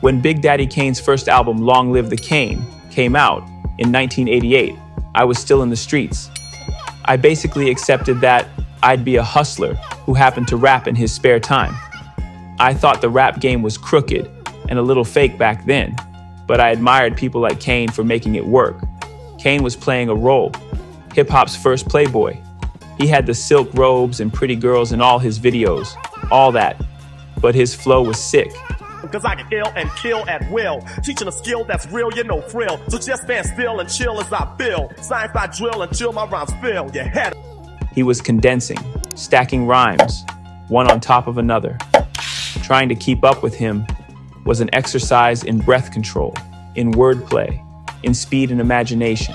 When Big Daddy Kane's first album, Long Live the Kane, came out in 1988, I was still in the streets. I basically accepted that I'd be a hustler who happened to rap in his spare time. I thought the rap game was crooked and a little fake back then, but I admired people like Kane for making it work. Kane was playing a role, hip-hop's first playboy. He had the silk robes and pretty girls in all his videos, all that, but his flow was sick. Cause I can ill and kill at will. Teaching a skill that's real, you know thrill. So just stand still and chill as I feel. Science I drill until my rhymes fill your head. He was condensing, stacking rhymes, one on top of another. Trying to keep up with him was an exercise in breath control, in wordplay, in speed and imagination.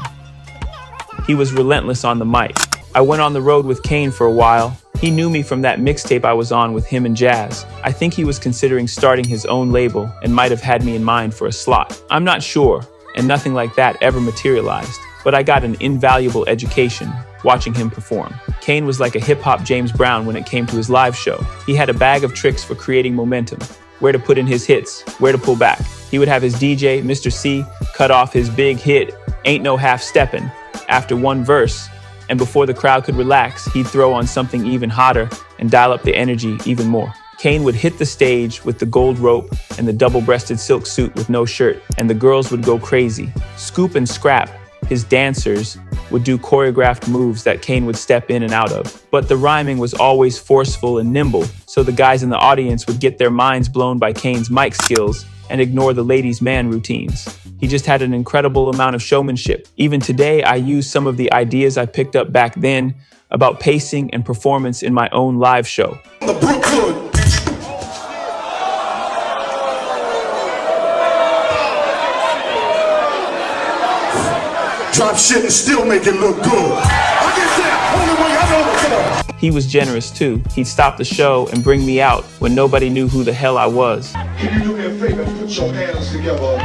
He was relentless on the mic. I went on the road with Kane for a while. He knew me from that mixtape I was on with him and Jayz. I think he was considering starting his own label and might have had me in mind for a slot. I'm not sure, and nothing like that ever materialized, but I got an invaluable education watching him perform. Kane was like a hip-hop James Brown when it came to his live show. He had a bag of tricks for creating momentum, where to put in his hits, where to pull back. He would have his DJ, Mr. C, cut off his big hit, Ain't No Half Steppin', after one verse, and before the crowd could relax, he'd throw on something even hotter and dial up the energy even more. Kane would hit the stage with the gold rope and the double-breasted silk suit with no shirt, and the girls would go crazy. Scoop and Scrap, his dancers, would do choreographed moves that Kane would step in and out of. But the rhyming was always forceful and nimble, so the guys in the audience would get their minds blown by Kane's mic skills and ignore the ladies' man routines. He just had an incredible amount of showmanship. Even today, I use some of the ideas I picked up back then about pacing and performance in my own live show. The Brooklyn. Drop shit and still make it look good. I get that. Only way I know the. He was generous too. He'd stop the show and bring me out when nobody knew who the hell I was. Can you do me a favor and put your hands together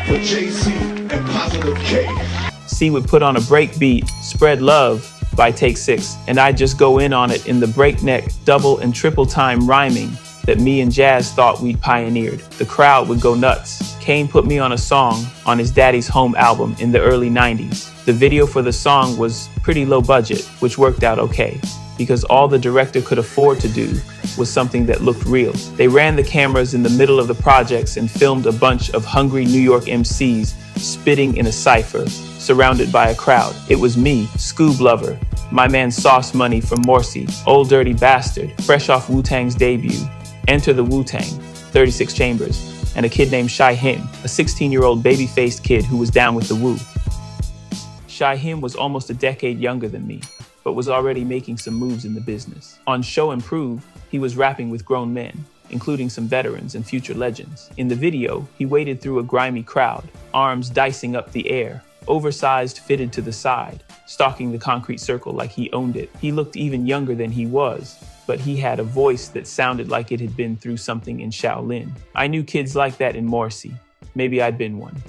for JC and Positive K? C would put on a break beat, Spread Love by Take 6, and I'd just go in on it in the breakneck, double and triple time rhyming that me and Jayz thought we'd pioneered. The crowd would go nuts. Kane put me on a song on his daddy's home album in the early 90s. The video for the song was pretty low budget, which worked out okay, because all the director could afford to do was something that looked real. They ran the cameras in the middle of the projects and filmed a bunch of hungry New York MCs spitting in a cypher, surrounded by a crowd. It was me, Scoob Lover, my man Sauce Money from Morsi, Old Dirty Bastard, fresh off Wu-Tang's debut, Enter the Wu-Tang, 36 Chambers, and a kid named Shyheim, a 16-year-old baby-faced kid who was down with the Wu. Shyheim was almost a decade younger than me, but was already making some moves in the business. On Show Improve, he was rapping with grown men, including some veterans and future legends. In the video, he waded through a grimy crowd, arms dicing up the air, oversized fitted to the side, stalking the concrete circle like he owned it. He looked even younger than he was, but he had a voice that sounded like it had been through something in Shaolin. I knew kids like that in Morsi. Maybe I'd been one.